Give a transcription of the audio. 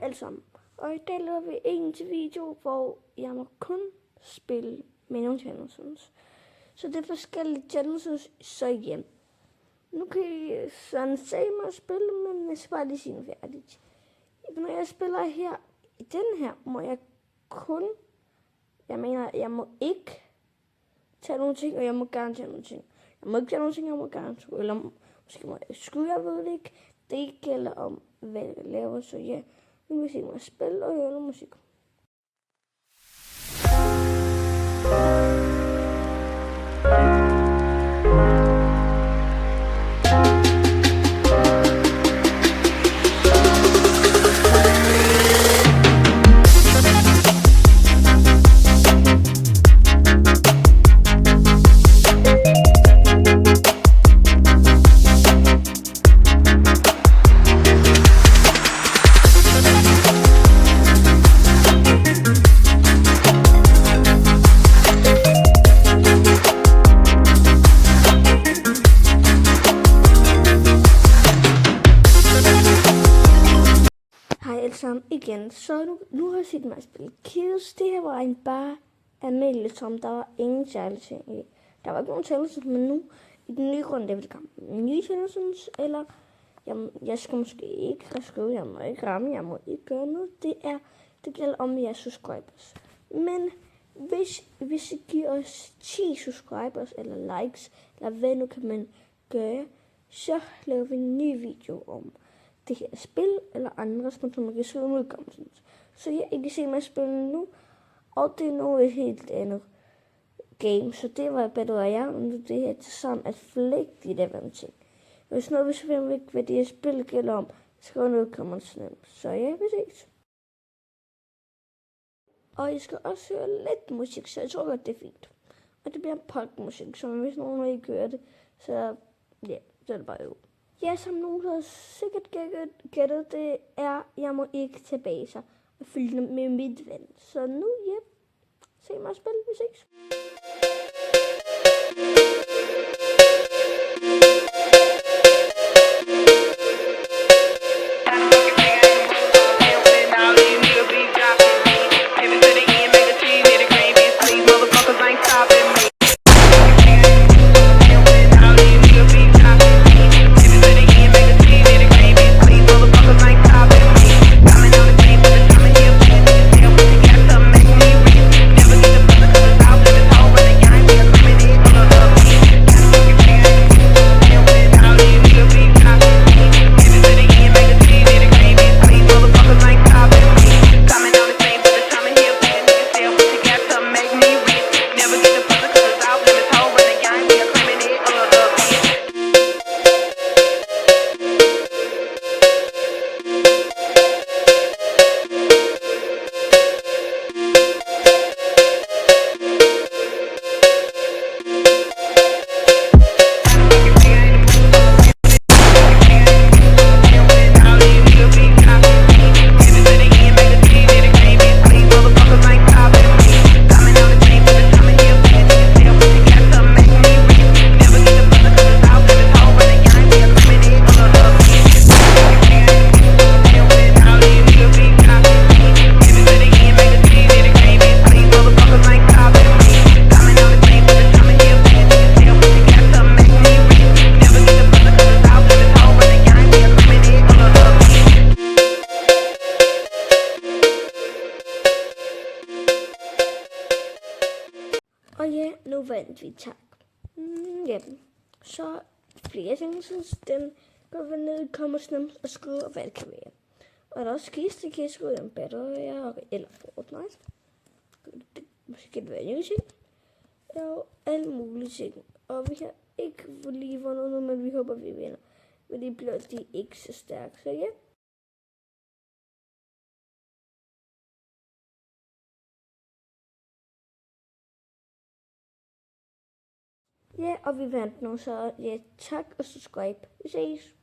alle sammen, og i dag laver vi en til video, hvor jeg må kun spille med nogle challenges. Så det er forskellige challenges, så igen. Nu kan I sådan se mig spille, men jeg skal bare lige sige noget færdigt. Når jeg spiller her, i den her, må jeg kun, jeg må ikke tage nogle ting, og jeg må gerne tage nogle ting. Jeg må ikke tage nogle ting, jeg må gerne tage, eller måske må jeg skyde, jeg ved det ikke. Det gælder om, hvad jeg laver, så ja, nu vil jeg se mig spille og høre musik. Sammen igen, så nu har jeg set mig spille Kills. Det her var en bare almindelig som der var ingen challenge i. Der var ikke nogen challenges, men nu i den nye runde, der vil komme nye challenges, eller jeg skal måske ikke skrive, jeg må ikke ramme, jeg må ikke gøre noget. Det gælder om jeres subscribers. Men hvis I giver os 10 subscribers, eller likes, eller hvad nu kan man gøre, så laver vi en ny video om det her spil, eller andre spil, som man kan skrive udkommelsen. Så ja, I kan se mig spille nu, og det er nu et helt andet game, så det var bedre jeg, og nu det her til sådan at flægtigt af hver ting. Hvis noget, hvis vi ikke hvad det her spil gælder om, skriv en udkommelse. Så ja, vi ses. Og I skal også høre lidt musik, så jeg tror godt, det er fint. Og det bliver punkmusik, så hvis nogen ikke hører det, så ja, så er det bare jo. Ja, som nogen har sikkert gættet, det er, jeg må ikke tilbage sig og følge med mit ven. Så nu, ja, se mig spille, vi ses. Og ja, nu vandt vi, tak. Ja, så flere ting, synes den går vi ned, kommer snemt og skriver, hvad det kan være. Og der er også kiste, kan jeg skrive en Battle eller Fortnite. Det måske være nye ting. Og alle mulige ting. Og vi har ikke lige vundet noget, men vi håber, vi vinder. Men det bliver de ikke så stærke, så ja. Ja, og vi vandt nu, så ja, tak og subscribe. Vi ses.